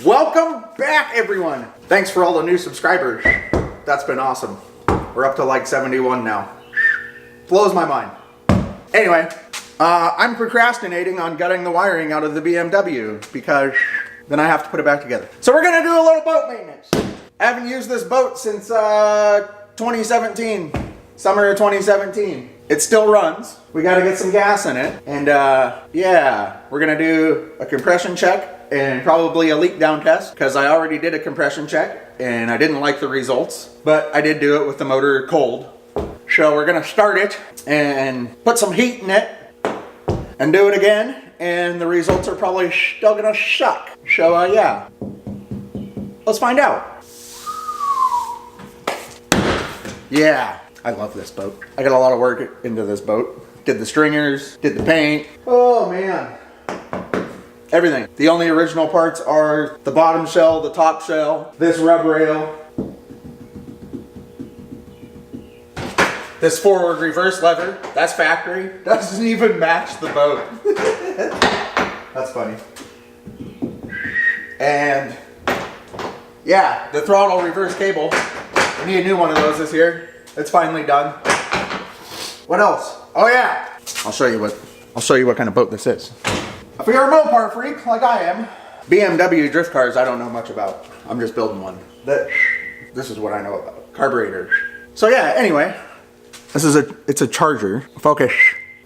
Welcome back, everyone. Thanks for all the new subscribers. That's been awesome. We're up to like 71 now. Blows my mind. Anyway, I'm procrastinating on gutting the wiring out of the BMW because then I have to put it back together. So we're gonna do a little boat maintenance. I haven't used this boat since 2017, summer of 2017. It still runs. We gotta get some gas in it. And yeah, we're gonna do a compression check and probably a leak down test because I already did a compression check and I didn't like the results, but I did do it with the motor cold. So we're gonna start it and put some heat in it and do it again, and the results are probably still gonna suck. So yeah, let's find out. Yeah, I love this boat. I got a lot of work into this boat. Did the stringers, did the paint. Oh man. Everything. The only original parts are the bottom shell, the top shell, this rub rail, this forward reverse lever. That's factory. Doesn't even match the boat. That's funny. And yeah, the throttle reverse cable. I need a new one of those this year. It's finally done. What else? Oh yeah, I'll show you what kind of boat this is. If you're a Mopar freak like I am, BMW drift cars I don't know much about. I'm just building one. This is what I know about. Carburetors. So yeah, anyway, it's a Charger. Focus.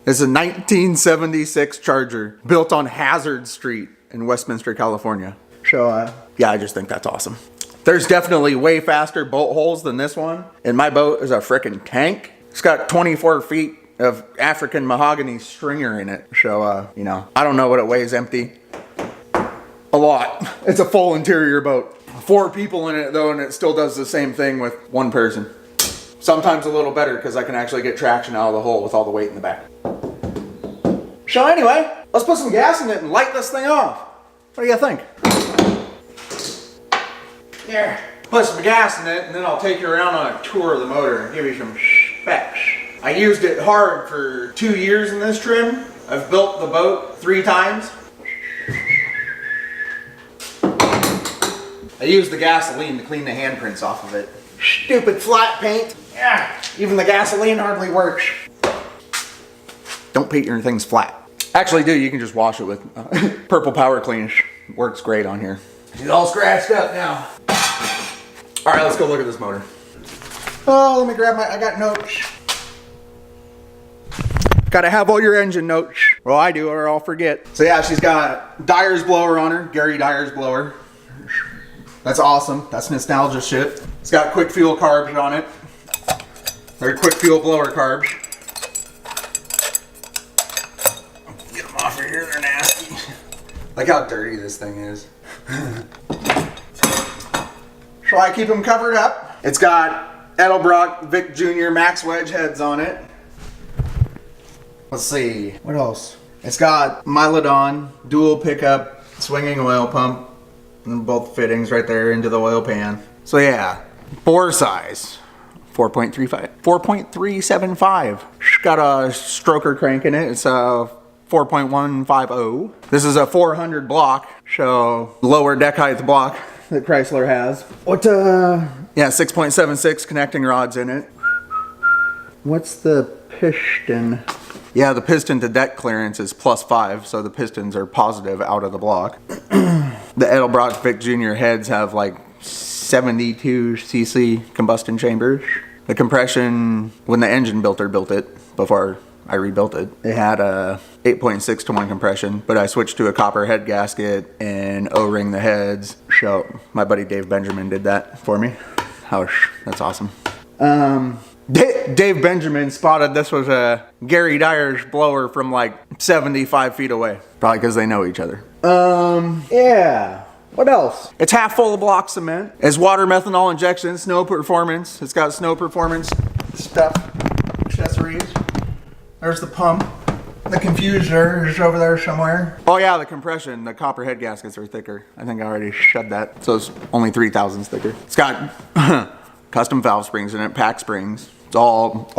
It's a 1976 Charger built on Hazard Street in Westminster, California. So yeah, I just think that's awesome. There's definitely way faster bolt holes than this one. And my boat is a frickin' tank. It's got 24 feet of African mahogany stringer in it. So, you know, I don't know what it weighs empty. A lot. It's a full interior boat. 4 people in it though, and it still does the same thing with 1 person. Sometimes a little better because I can actually get traction out of the hole with all the weight in the back. So anyway, let's put some gas in it and light this thing off. What do you think? Here, put some gas in it and then I'll take you around on a tour of the motor and give you some specs. I used it hard for 2 years in this trim. I've built the boat 3 times. I used the gasoline to clean the handprints off of it. Stupid flat paint. Yeah, even the gasoline hardly works. Don't paint your things flat. Actually do, you can just wash it with Purple Power Clean. Works great on here. It's all scratched up now. All right, let's go look at this motor. Oh, let me grab I got notes. Gotta have all your engine notes. Well, I do, or I'll forget. So yeah, she's got Dyer's blower on her, Gary Dyer's blower. That's awesome. That's nostalgia shit. It's got quick fuel carbs on it. They're quick fuel blower carbs. Get them off of here, they're nasty. Like how dirty this thing is. So I keep them covered up. It's got Edelbrock Vic Jr. Max Wedge heads on it. Let's see, what else? It's got Mylodon dual pickup swinging oil pump and both fittings right there into the oil pan. So yeah, bore size 4.375. It's got a stroker crank in it. It's a 4.150. This is a 400 block, so lower deck height block that Chrysler has. Yeah, 6.76 connecting rods in it. What's the piston? Yeah, the piston to deck clearance is +5, so the pistons are positive out of the block. The Edelbrock Vic Jr. heads have like 72 cc combustion chambers. The compression, when the engine builder built it, before I rebuilt it, it had a 8.6 to 1 compression, but I switched to a copper head gasket and O-ring the heads. So my buddy Dave Benjamin did that for me. That's awesome. Dave Benjamin spotted this was a Gary Dyer's blower from like 75 feet away. Probably because they know each other. Yeah. What else? It's half full of block cement. It's water methanol injection, snow performance. It's got snow performance stuff, accessories. There's the pump. The confuser is over there somewhere. Oh yeah, the compression. The copper head gaskets are thicker. I think I already shoved that. So it's only 3/1000 thicker. It's got custom valve springs in it, pack springs. It's all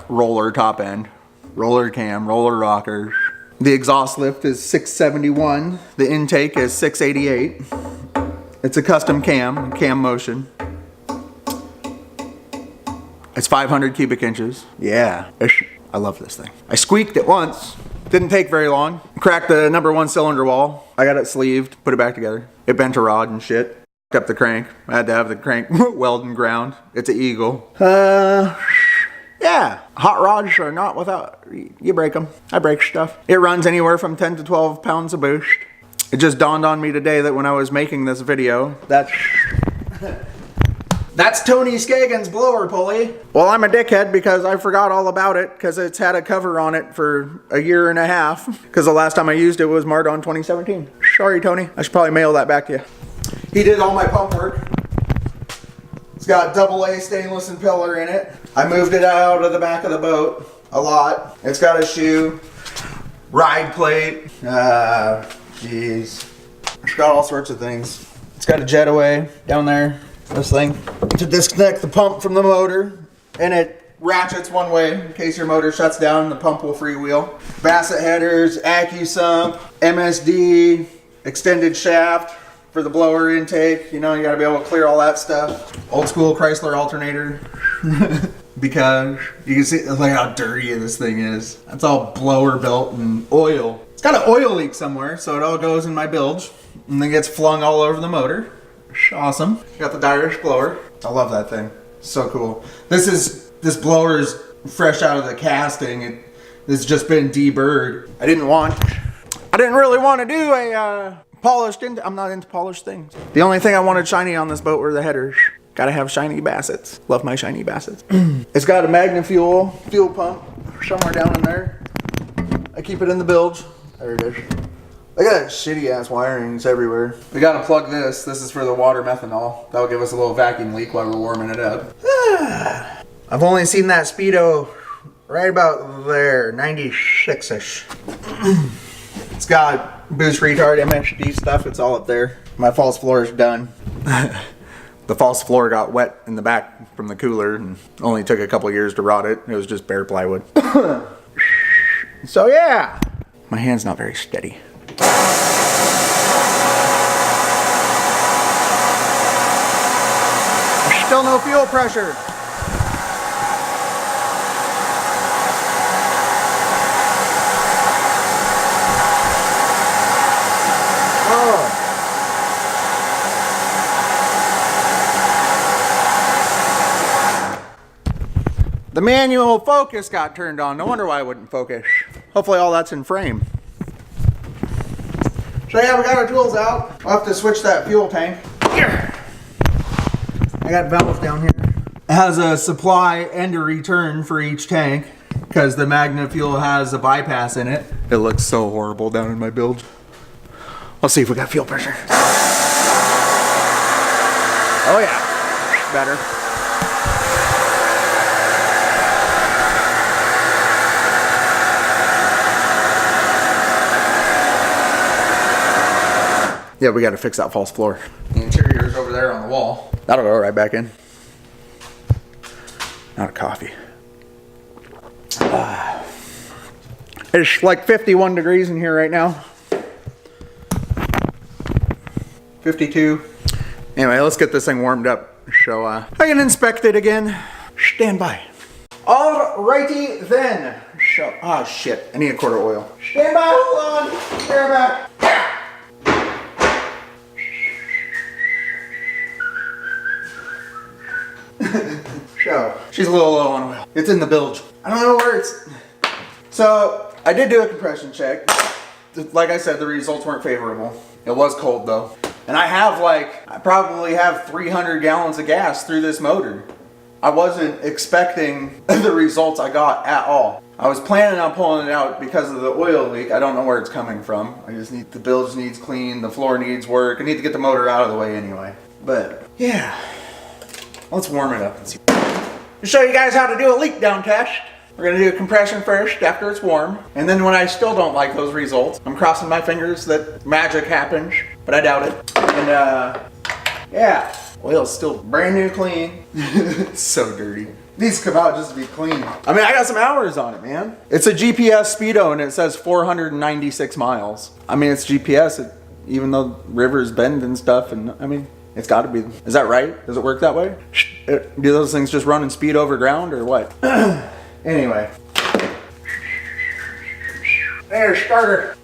roller top end, roller cam, roller rockers. The exhaust lift is 671. The intake is 688. It's a custom cam motion. It's 500 cubic inches. Yeah, I love this thing. I squeaked it once. Didn't take very long. Cracked the #1 cylinder wall. I got it sleeved, put it back together. It bent a rod and shit. Up the crank. I had to have the crank welded and ground. It's an Eagle. Yeah, hot rods are not without, you break them. I break stuff. It runs anywhere from 10 to 12 pounds a boost. It just dawned on me today that when I was making this video, that's Tony Skagen's blower pulley. Well, I'm a dickhead because I forgot all about it because it's had a cover on it for a year and a half. Because the last time I used it was Mardon 2017. Sorry, Tony. I should probably mail that back to you. He did all my pump work. It's got AA stainless impeller in it. I moved it out of the back of the boat a lot. It's got a shoe, ride plate. Jeez. It's got all sorts of things. It's got a jetaway down there. This thing to disconnect the pump from the motor, and it ratchets one way in case your motor shuts down and the pump will freewheel. Bassett headers, AccuSump, MSD, extended shaft for the blower intake. You know, you gotta be able to clear all that stuff. Old school Chrysler alternator. Because you can see like how dirty this thing is. It's all blower belt and oil. It's got an oil leak somewhere, so it all goes in my bilge and then gets flung all over the motor. Awesome. Got the Irish blower. I love that thing. So cool. This blower is fresh out of the casting. It's just been deburred. I didn't really want to do a polished. I'm not into polished things. The only thing I wanted shiny on this boat were the headers. Gotta have shiny Bassets. Love my shiny Bassets. It's got a MagnaFuel fuel pump somewhere down in there. I keep it in the bilge. There it is. Look at that shitty ass wirings everywhere. We gotta plug this. This is for the water methanol. That'll give us a little vacuum leak while we're warming it up. I've only seen that Speedo right about there, 96-ish. It's got boost retard, MSD stuff. It's all up there. My false floor is done. The false floor got wet in the back from the cooler and only took a couple years to rot it. It was just bare plywood. So yeah, my hand's not very steady. There's still no fuel pressure. Oh. The manual focus got turned on. No wonder why I wouldn't focus. Hopefully all that's in frame. So yeah, we got our tools out. I'll have to switch that fuel tank. Here. I got valves down here. It has a supply and a return for each tank because the MagnaFuel has a bypass in it. It looks so horrible down in my bilge. Let's see if we got fuel pressure. Oh yeah, better. Yeah, we got to fix that false floor. The interior is over there on the wall. That'll go right back in. Not a coffee. It's like 51 degrees in here right now. 52. Anyway, let's get this thing warmed up so I can inspect it again. Stand by. Alrighty then. So, oh shit, I need a quart of oil. Stand by, hold on. Stand back. So, she's a little low on oil. It's in the bilge. I don't know where it's... So, I did do a compression check. Like I said, the results weren't favorable. It was cold though. And I probably have 300 gallons of gas through this motor. I wasn't expecting the results I got at all. I was planning on pulling it out because of the oil leak. I don't know where it's coming from. The bilge needs clean, the floor needs work. I need to get the motor out of the way anyway. But yeah, let's warm it up and see. To show you guys how to do a leak down test. We're gonna do a compression first after it's warm. And then when I still don't like those results, I'm crossing my fingers that magic happens, but I doubt it. And yeah, oil's still brand new clean. It's so dirty. These come out just to be clean. I mean, I got some hours on it, man. It's a GPS Speedo and it says 496 miles. I mean, it's GPS, even though rivers bend and stuff. And I mean, it's got to be. Is that right? Does it work that way? Do those things just run and speed over ground or what? Anyway. There's starter.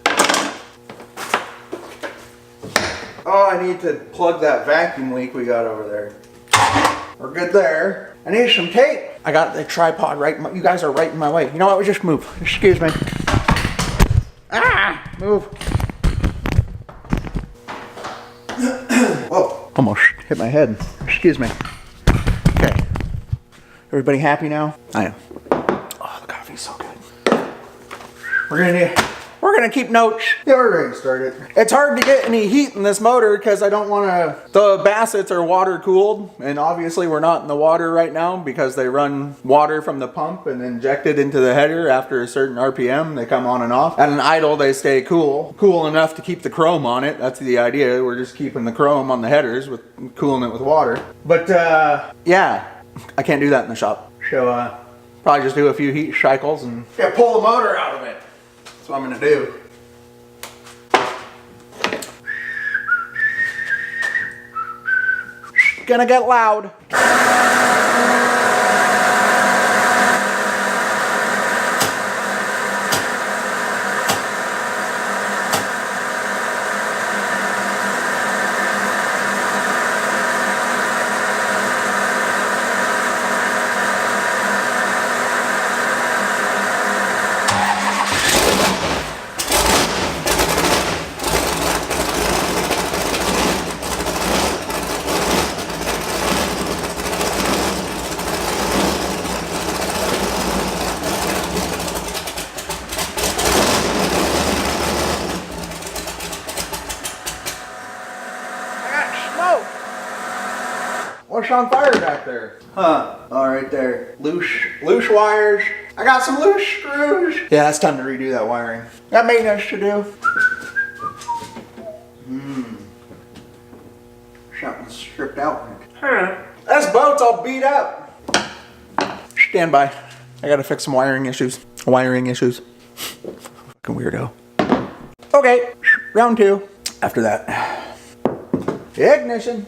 Oh, I need to plug that vacuum leak we got over there. We're good there. I need some tape. I got the tripod right. You guys are right in my way. You know what? Just move. Excuse me. Ah, move. Whoa, almost hit my head. Excuse me. Okay. Everybody happy now? I am. Oh, the coffee's so good. We're gonna keep notes. Yeah, we're ready to start it. It's hard to get any heat in this motor because I don't want to. The Bassets are water cooled, and obviously we're not in the water right now because they run water from the pump and inject it into the header after a certain RPM. They come on and off. At an idle, they stay cool enough to keep the chrome on it. That's the idea. We're just keeping the chrome on the headers with cooling it with water. But yeah, I can't do that in the shop. So probably just do a few heat cycles and pull the motor out of it. That's what I'm gonna do. Gonna get loud. What's on fire back there? Huh. All right there. Loose wires. I got some loose screws. Yeah, it's time to redo that wiring. Got maintenance to do. Something stripped out. Huh. This boat's all beat up. Stand by. I gotta fix some wiring issues. Fucking weirdo. Okay, round 2. After that, ignition.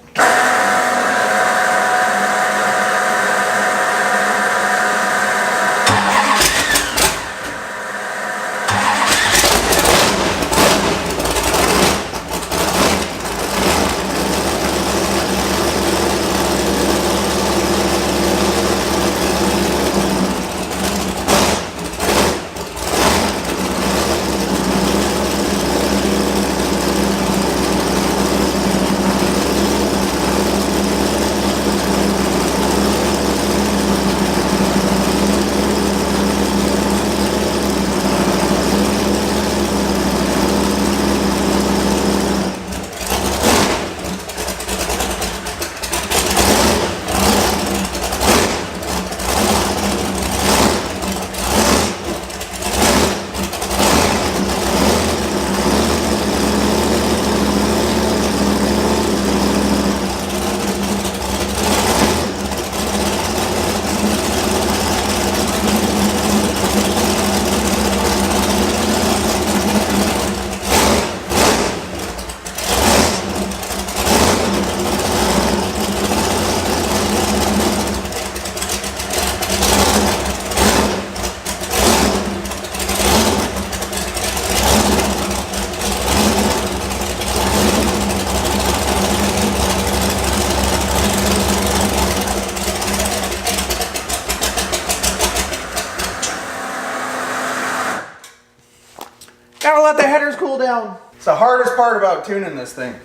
Gotta let the headers cool down. It's the hardest part about tuning this thing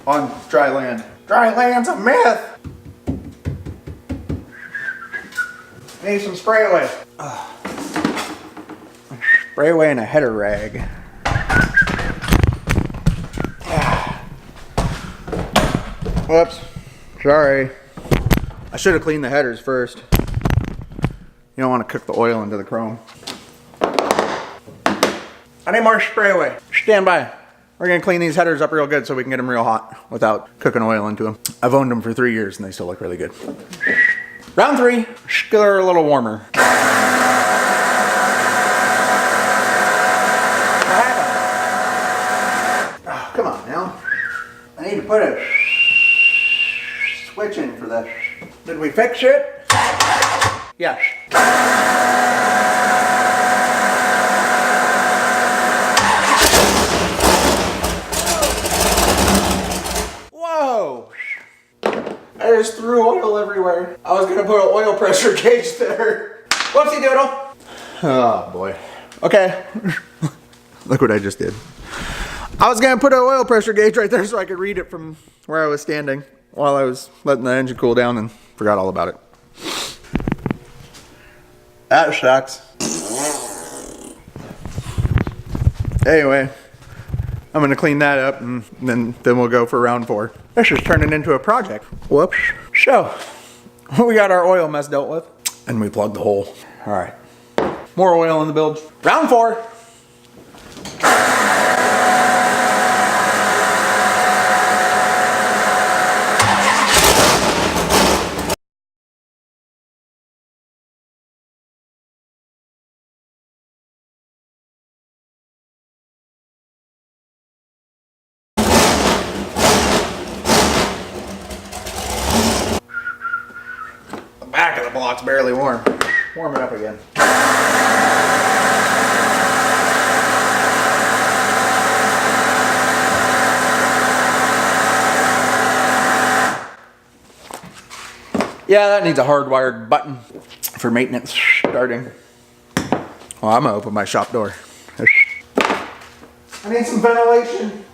on dry land. Dry land's a myth. Need some spray away. Spray away in a header rag. Whoops. Sorry. I should have cleaned the headers first. You don't want to cook the oil into the chrome. I need more spray away. Stand by. We're gonna clean these headers up real good so we can get them real hot without cooking oil into them. I've owned them for 3 years and they still look really good. Round 3, they're a little warmer. Oh, come on now. I need to put a switch in for this. Did we fix it? Yes. Whoa! I just threw oil everywhere. I was gonna put an oil pressure gauge there. Whoopsie doodle. Oh boy. Okay. Look what I just did. I was gonna put an oil pressure gauge right there so I could read it from where I was standing while I was letting the engine cool down and forgot all about it. That sucks. Anyway, I'm gonna clean that up and then we'll go for round 4. This is turning into a project. Whoops. So, we got our oil mess dealt with and we plugged the hole. All right, more oil in the bilge. Round 4. Back of the block's barely warm. Warm it up again. Yeah, that needs a hardwired button for maintenance starting. Well, I'm gonna open my shop door. I need some ventilation.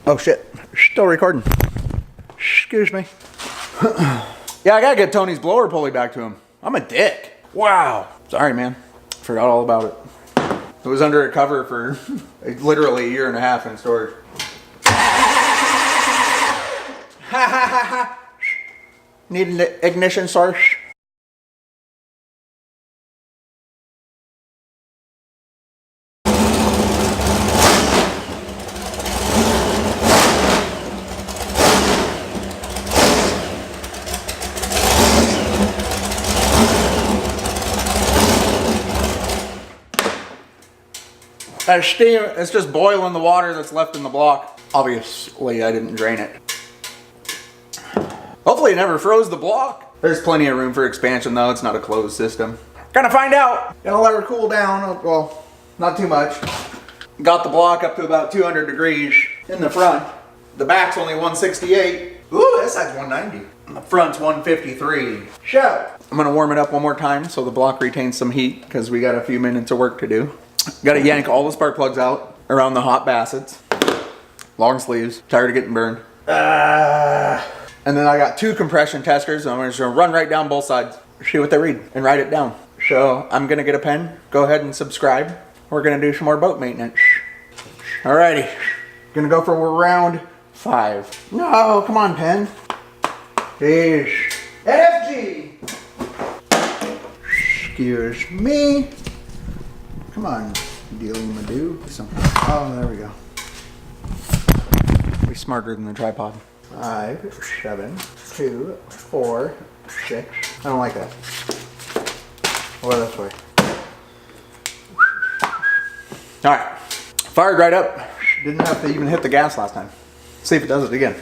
Oh shit, still recording. Excuse me. Yeah, I gotta get Tony's blower pulley back to him. I'm a dick. Wow. Sorry, man. Forgot all about it. It was under a cover for literally a year and a half in storage. Need an ignition source? That steam, it's just boiling the water that's left in the block. Obviously, I didn't drain it. Hopefully it never froze the block. There's plenty of room for expansion though, it's not a closed system. Gonna find out. Gonna let her cool down, well, not too much. Got the block up to about 200 degrees in the front. The back's only 168. Ooh, that side's 190. The front's 153. So, I'm gonna warm it up one more time so the block retains some heat because we got a few minutes of work to do. Gotta yank all the spark plugs out around the hot bassets. Long sleeves, tired of getting burned. And then I got 2 compression testers. I'm just gonna run right down both sides, see what they read, and write it down. So I'm gonna get a pen, go ahead and subscribe. We're gonna do some more boat maintenance. Alrighty, gonna go for round 5. No, come on, pen. Jeez. FG. Excuse me. Come on, dealing with do something. Oh, there we go. Be smarter than the tripod. 5, 7, 2, 4, 6. I don't like that. Or this way. All right, fired right up. Didn't have to even hit the gas last time. See if it does it again.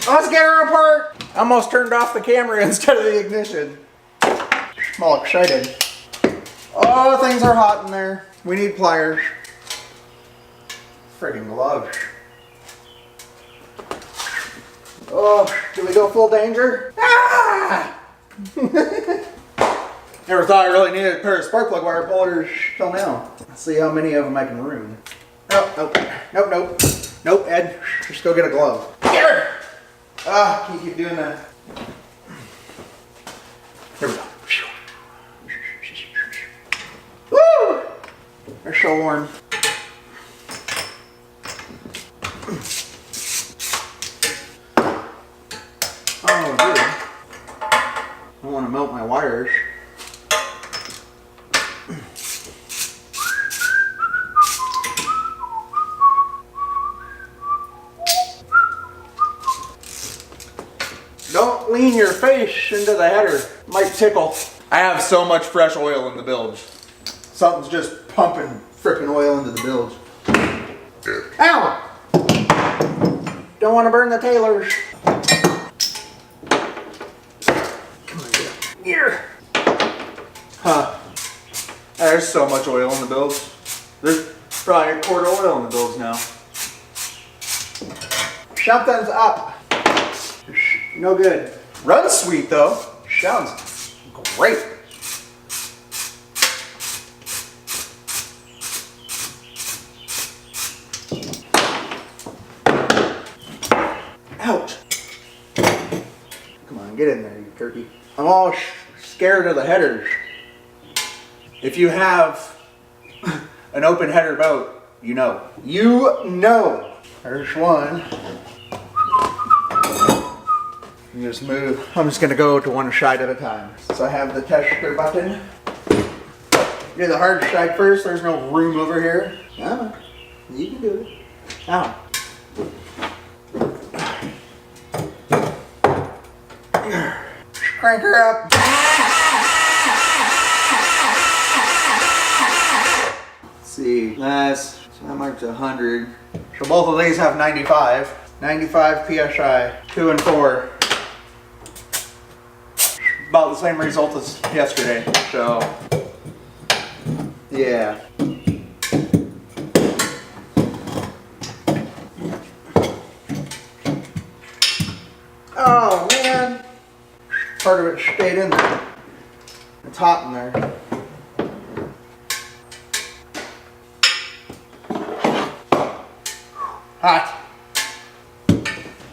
Let's get her apart. Almost turned off the camera instead of the ignition. I'm all excited. Oh, things are hot in there. We need pliers. Friggin' gloves. Oh, do we go full danger? Ah! Never thought I really needed a pair of spark plug wire pullers till now. Let's see how many of them I can ruin. Oh, nope, nope, nope. Nope, Ed, just go get a glove. Get her! Can you keep doing that? Here we go. Woo! They're so warm. Oh, dude. I don't want to melt my wires. Don't lean your face into the header. Might tickle. I have so much fresh oil in the bilge. Something's just pumping frickin' oil into the bilge. Ow! Don't want to burn the tailors. Come on, get up here. Huh. There's so much oil in the bilge. There's probably a quart of oil in the bilge now. Something's up. No good. Runs sweet though. Sounds great. Ouch. Come on, get in there, you turkey. I'm all scared of the headers. If you have an open header boat, you know. You know. There's one. You just move. I'm just gonna go to one side at a time. So I have the tester button. Do the hard side first. There's no room over here. Come on. You can do it. Ow. Crank her up. Let's see. Nice. So that marks 100. So both of these have 95. 95 PSI. 2 and 4. About the same result as yesterday, so yeah. Oh man, part of it stayed in there. It's hot in there. Hot.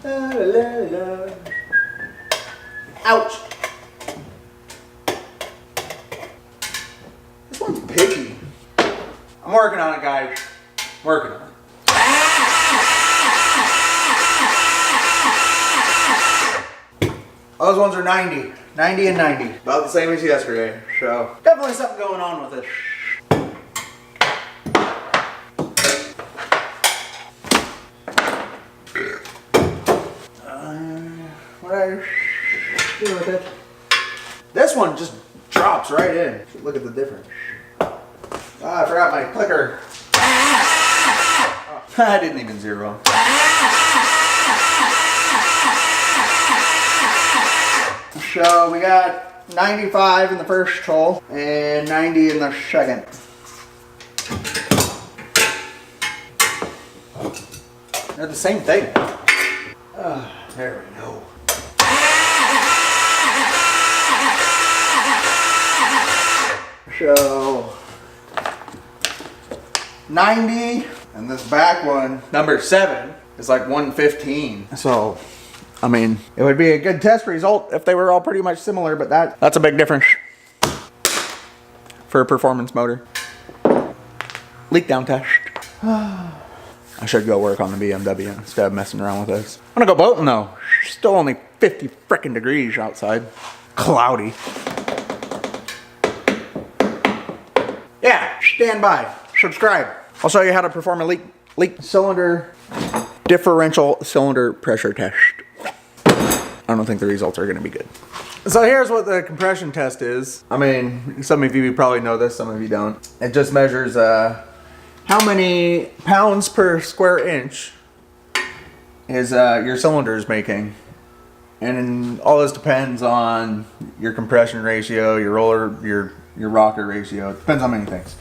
La, la, la. Ouch. Picky. I'm working on it, guys. Working on it. Those ones are 90. 90 and 90. About the same as yesterday. So, definitely something going on with this. What do I do with it? This one just drops right in. Look at the difference. I forgot my clicker. Oh, I didn't even zero. So we got 95 in the first hole and 90 in the second. They're the same thing. There we go. So 90, and this back one, number 7, is like 115. So, I mean, it would be a good test result if they were all pretty much similar, but that's a big difference for a performance motor. Leak down test. I should go work on the BMW instead of messing around with this. I'm gonna go boating though. Still only 50 frickin' degrees outside. Cloudy. Yeah, stand by. Subscribe. I'll show you how to perform a leak cylinder differential cylinder pressure test. I don't think the results are going to be good. So here's what the compression test is. I mean, some of you probably know this, some of you don't. It just measures how many pounds per square inch is your cylinder is making. And all this depends on your compression ratio, your roller, your rocker ratio. It depends on many things.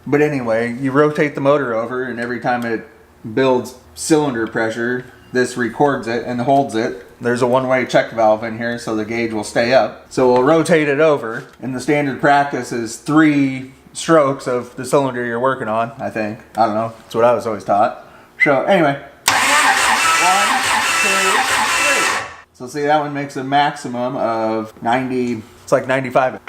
But anyway, you rotate the motor over, and every time it builds cylinder pressure, this records it and holds it. There's a one-way check valve in here, so the gauge will stay up. So we'll rotate it over, and the standard practice is 3 strokes of the cylinder you're working on, I think. I don't know. That's what I was always taught. So anyway. 1, 2, So see, that one makes a maximum of 90, it's like 95.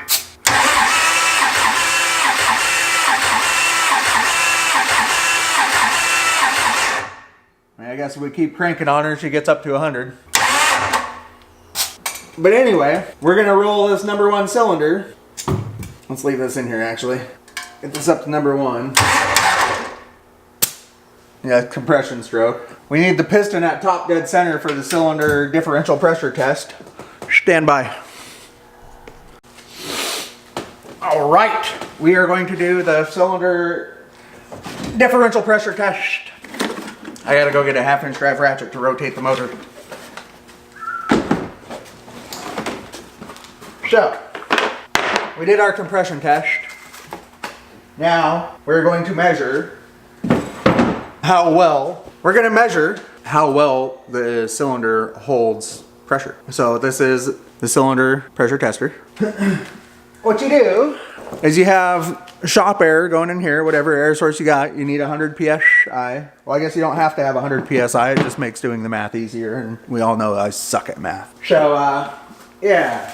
I guess if we keep cranking on her, she gets up to 100. But anyway, we're gonna roll this number 1 cylinder. Let's leave this in here actually. Get this up to number 1. Yeah, compression stroke. We need the piston at top dead center for the cylinder differential pressure test. Stand by. All right, we are going to do the cylinder differential pressure test. I gotta go get a 1/2 inch drive ratchet to rotate the motor. So, we did our compression test. Now, we're going to measure how well the cylinder holds pressure. So this is the cylinder pressure tester. What you do is you have shop air going in here, whatever air source you got, you need 100 psi. Well, I guess you don't have to have 100 psi, it just makes doing the math easier, and we all know I suck at math. So, yeah.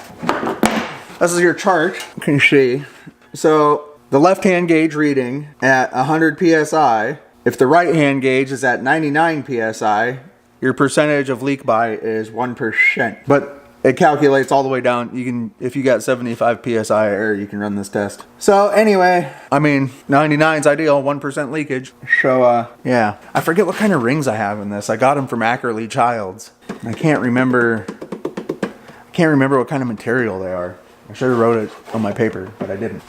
This is your chart, you can see. So, the left-hand gauge reading at 100 psi, if the right-hand gauge is at 99 psi, your percentage of leak by is 1%. But it calculates all the way down. You can, if you got 75 psi air, you can run this test. So anyway, I mean, 99 is ideal, 1% leakage. So yeah, I forget what kind of rings I have in this. I got them from Ackerley Childs. I can't remember what kind of material they are. I should have wrote it on my paper, but I didn't.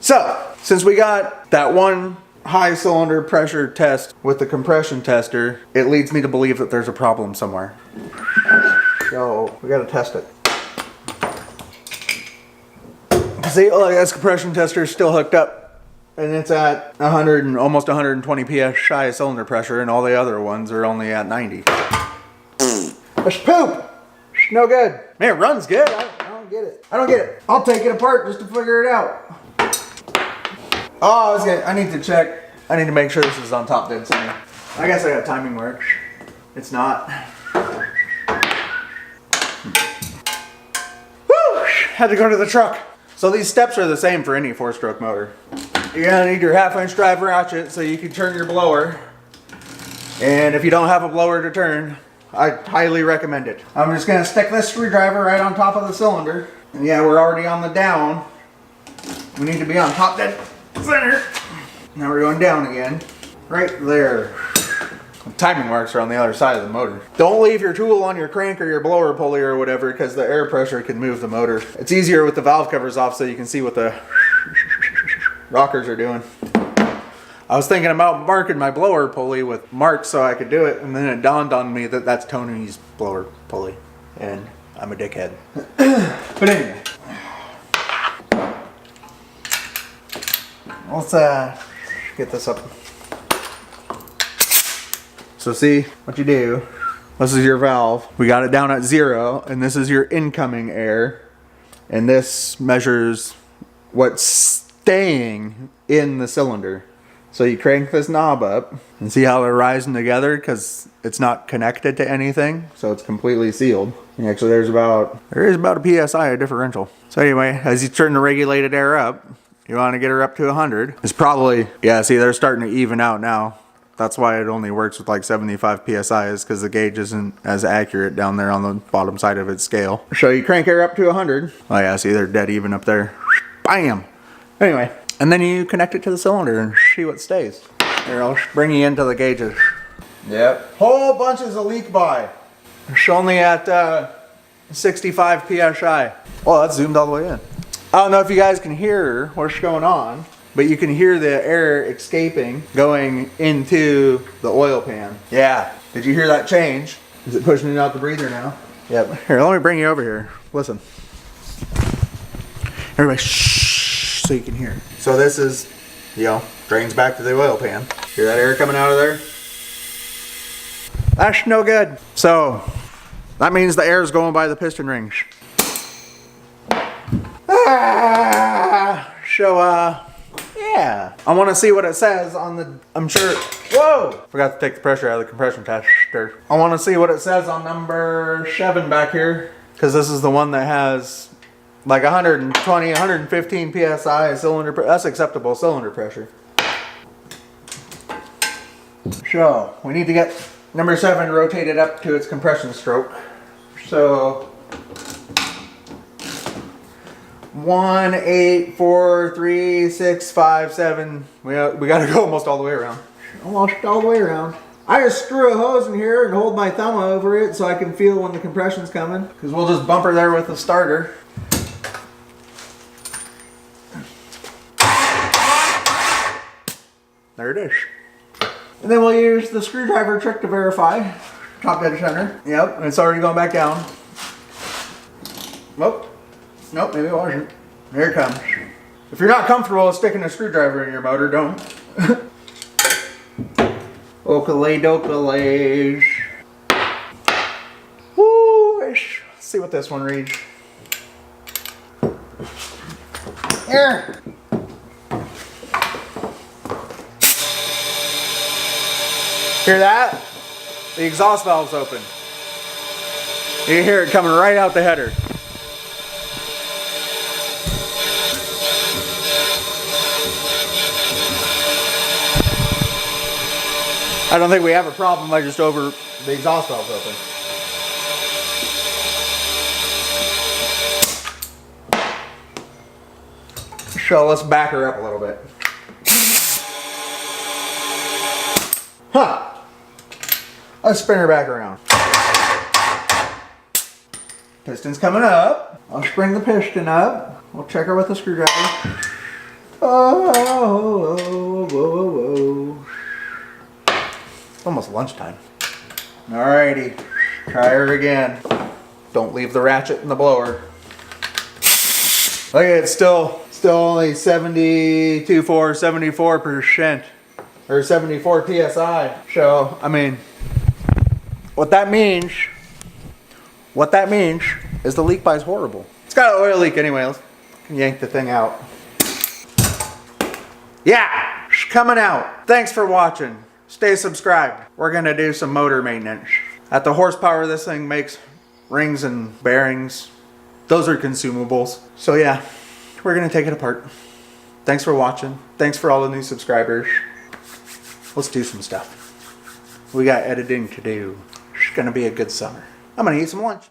So, since we got that one high cylinder pressure test with the compression tester, it leads me to believe that there's a problem somewhere. So, we gotta test it. See, look, this compression tester is still hooked up, and it's at 100 and almost 120 psi cylinder pressure, and all the other ones are only at 90. That's poop! It's no good. Man, it runs good. I don't get it. I don't get it. I'll take it apart just to figure it out. Oh, I need to check. I need to make sure this is on top dead center. I guess I got timing work. It's not. Woo! Had to go to the truck. So these steps are the same for any 4-stroke motor. You're gonna need your 1/2 inch drive ratchet so you can turn your blower. And if you don't have a blower to turn, I highly recommend it. I'm just gonna stick this screwdriver right on top of the cylinder. And yeah, we're already on the down. We need to be on top dead center. Now we're going down again. Right there. The timing marks are on the other side of the motor. Don't leave your tool on your crank or your blower pulley or whatever, because the air pressure can move the motor. It's easier with the valve covers off so you can see what the rockers are doing. I was thinking about marking my blower pulley with marks so I could do it, and then it dawned on me that that's Tony's blower pulley, and I'm a dickhead. But anyway. Let's get this up. So see what you do. This is your valve. We got it down at 0, and this is your incoming air. And this measures what's staying in the cylinder. So you crank this knob up and see how they're rising together because it's not connected to anything. So it's completely sealed. And actually there is about a PSI of differential. So anyway, as you turn the regulated air up, you want to get her up to 100. It's probably, yeah, see, they're starting to even out now. That's why it only works with like 75 PSI is because the gauge isn't as accurate down there on the bottom side of its scale. So you crank her up to 100. Oh yeah, see, they're dead even up there. Bam! Anyway, and then you connect it to the cylinder and see what stays. Here, I'll bring you into the gauges. Yep. Whole bunches of leak by. It's only at 65 PSI. Oh, that's zoomed all the way in. I don't know if you guys can hear what's going on, but you can hear the air escaping going into the oil pan. Yeah. Did you hear that change? Is it pushing it out the breather now? Yep. Here, let me bring you over here. Listen. Everybody shh so you can hear. So this is, you know, drains back to the oil pan. Hear that air coming out of there? That's no good. So that means the air is going by the piston rings. So, yeah. Yeah. I want to see what it says on the, I'm sure, whoa! Forgot to take the pressure out of the compression tester. I want to see what it says on number 7 back here. Because this is the one that has like 120, 115 PSI cylinder, that's acceptable cylinder pressure. So, we need to get number 7 rotated up to its compression stroke. So, 1, 8, 4, 3, 6, 5, 7. We gotta go almost all the way around. Almost all the way around. I just screw a hose in here and hold my thumb over it so I can feel when the compression's coming. Because we'll just bump her there with the starter. There it is. And then we'll use the screwdriver trick to verify. Top dead center. Yep, and it's already going back down. Nope. Nope, maybe it wasn't. Here it comes. If you're not comfortable with sticking a screwdriver in your motor, don't. Okalay dokalays. Woo! Let's see what this one reads. Here. Hear that? The exhaust valve's open. You hear it coming right out the header. I don't think we have a problem by just over the exhaust valve's open. So let's back her up a little bit. Huh. Let's spin her back around. Piston's coming up. I'll spring the piston up. We'll check her with a screwdriver. Oh, whoa, whoa, whoa. It's almost lunchtime. Alrighty, try her again. Don't leave the ratchet in the blower. Look at it, still only 74% or 74 PSI. So, I mean, what that means is the leak by is horrible. It's got an oil leak anyway. Let's yank the thing out. Yeah, it's coming out. Thanks for watching. Stay subscribed. We're gonna do some motor maintenance. At the horsepower this thing makes, rings and bearings, those are consumables. So yeah, we're gonna take it apart. Thanks for watching. Thanks for all the new subscribers. Let's do some stuff. We got editing to do. It's gonna be a good summer. I'm gonna eat some lunch.